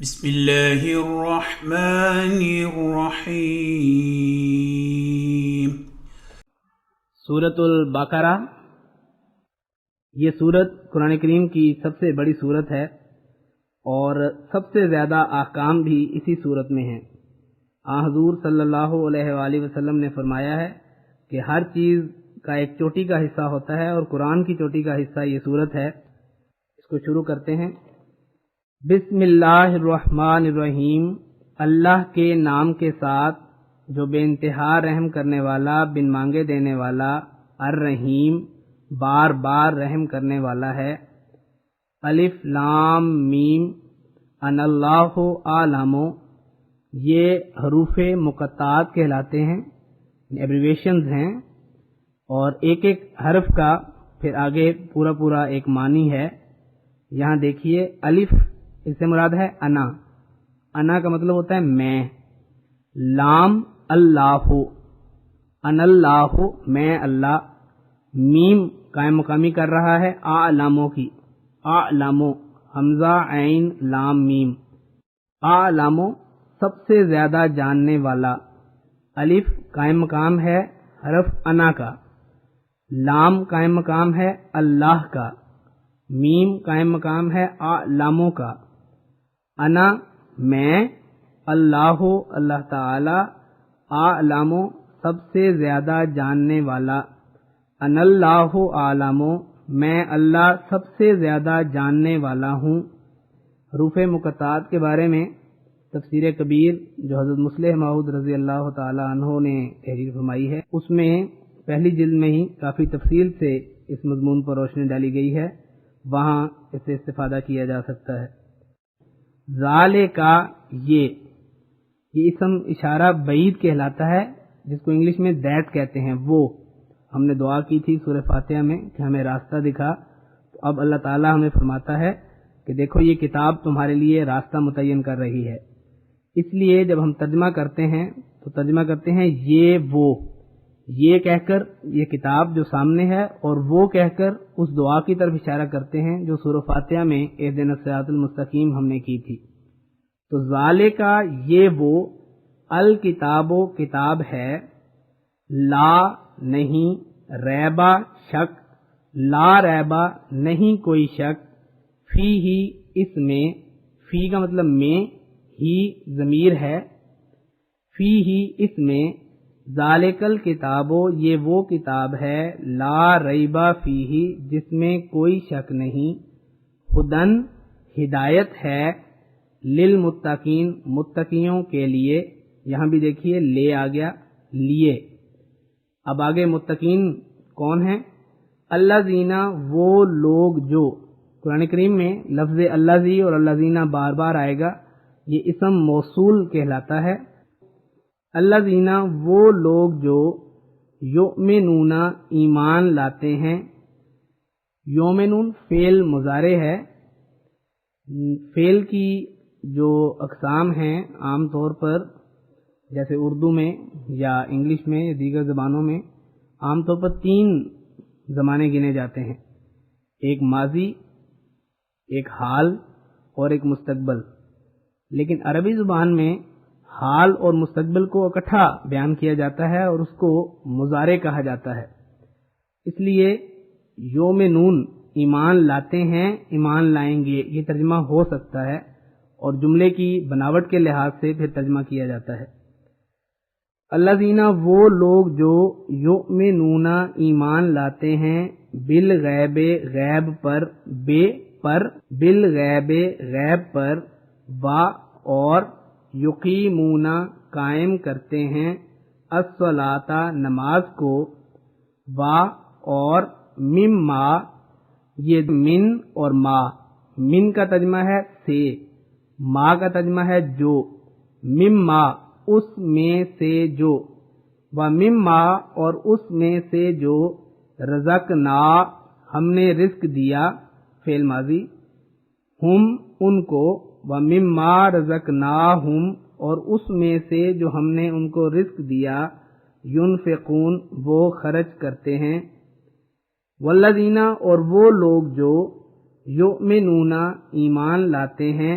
بسم اللہ الرحمن الرحیم۔ سورۃ البقرہ، یہ سورت قرآن کریم کی سب سے بڑی سورت ہے اور سب سے زیادہ احکام بھی اسی سورت میں ہیں۔ حضور صلی اللہ علیہ وآلہ وسلم نے فرمایا ہے کہ ہر چیز کا ایک چوٹی کا حصہ ہوتا ہے اور قرآن کی چوٹی کا حصہ یہ سورت ہے۔ اس کو شروع کرتے ہیں۔ بسم اللہ الرحمن الرحیم، اللہ کے نام کے ساتھ جو بے انتہا رحم کرنے والا، بن مانگے دینے والا، الرحیم بار بار رحم کرنے والا ہے۔ الف لام میم، ان اللہ عالم، یہ حروف مقطعات کہلاتے ہیں، ایبریویشنز ہیں، اور ایک ایک حرف کا پھر آگے پورا ایک معنی ہے۔ یہاں دیکھیے، الف اس سے مراد ہے انا، انا کا مطلب ہوتا ہے میں۔ لام اللہ، ان اللہ میں اللہ۔ میم قائم مقامی کر رہا ہے اعلموں کی، اعلمو حمزہ عین لام میم، اعلمو سب سے زیادہ جاننے والا۔ الف قائم مقام ہے حرف انا کا، لام قائم مقام ہے اللہ کا، میم قائم مقام ہے اعلموں کا۔ انا میں، اللہ اللہ تعالی، اعلم سب سے زیادہ جاننے والا۔ ان اللہ عالم میں اللہ سب سے زیادہ جاننے والا ہوں۔ حروف مقطعات کے بارے میں تفسیر کبیر جو حضرت مصلح موعود رضی اللہ تعالی عنہ نے تحریر فرمائی ہے، اس میں پہلی جلد میں ہی کافی تفصیل سے اس مضمون پر روشنی ڈالی گئی ہے، وہاں اس سے استفادہ کیا جا سکتا ہے۔ ذالک، یہ اسم اشارہ بعید کہلاتا ہے، جس کو انگلش میں دیٹ کہتے ہیں۔ وہ ہم نے دعا کی تھی سورہ فاتحہ میں کہ ہمیں راستہ دکھا، تو اب اللہ تعالی ہمیں فرماتا ہے کہ دیکھو یہ کتاب تمہارے لیے راستہ متعین کر رہی ہے۔ اس لیے جب ہم ترجمہ کرتے ہیں تو ترجمہ کرتے ہیں یہ وہ، یہ کہہ کر یہ کتاب جو سامنے ہے، اور وہ کہہ کر اس دعا کی طرف اشارہ کرتے ہیں جو سورہ فاتحہ میں اہدنا الصراط المستقیم ہم نے کی تھی۔ تو ذالک یہ وہ، الکتاب کتاب ہے، لا نہیں، ریبا شک، لا ریبا نہیں کوئی شک، فی ہی اس میں، فی کا مطلب میں، ہی ضمیر ہے، فی ہی اس میں، ذالک الکتاب یہ وہ کتاب ہے، لا ریبا فیہ جس میں کوئی شک نہیں، ہدن ہدایت ہے، للمتقین متقیوں کے لیے۔ یہاں بھی دیکھیے لے آ گیا، لیے۔ اب آگے متقین کون ہیں؟ الذین وہ لوگ جو، قرآن کریم میں لفظ الذی اور الذین بار بار آئے گا، یہ اسم موصول کہلاتا ہے۔ الذین وہ لوگ جو، یؤمنون ایمان لاتے ہیں۔ یؤمنون فعل مضارع ہے۔ فعل کی جو اقسام ہیں عام طور پر، جیسے اردو میں یا انگلش میں یا دیگر زبانوں میں عام طور پر 3 زمانے گنے جاتے ہیں، ایک ماضی، ایک حال اور ایک مستقبل۔ لیکن عربی زبان میں حال اور مستقبل کو اکٹھا بیان کیا جاتا ہے اور اس کو مضارع کہا جاتا ہے۔ اس لیے یومنون ایمان لاتے ہیں، ایمان لائیں گے، یہ ترجمہ ہو سکتا ہے، اور جملے کی بناوٹ کے لحاظ سے پھر ترجمہ کیا جاتا ہے۔ الذین وہ لوگ جو، یؤمنون ایمان لاتے ہیں، بالغیب غیب پر، بے پر، بالغیب غیب پر، وا اور، یقیمون قائم کرتے ہیں، الصلاۃ نماز کو، وا اور، مما یہ من اور ما، من کا ترجمہ ہے سے، ما کا ترجمہ ہے جو، مما اس میں سے جو، و مما اور اس میں سے جو، رزقنا ہم نے رزق دیا، فعل ماضی، ہم ان کو، و مما رزقناہم اور اس میں سے جو ہم نے ان کو رزق دیا، ينفقون وہ خرچ کرتے ہیں۔ والذین اور وہ لوگ جو، یؤمنون ایمان لاتے ہیں،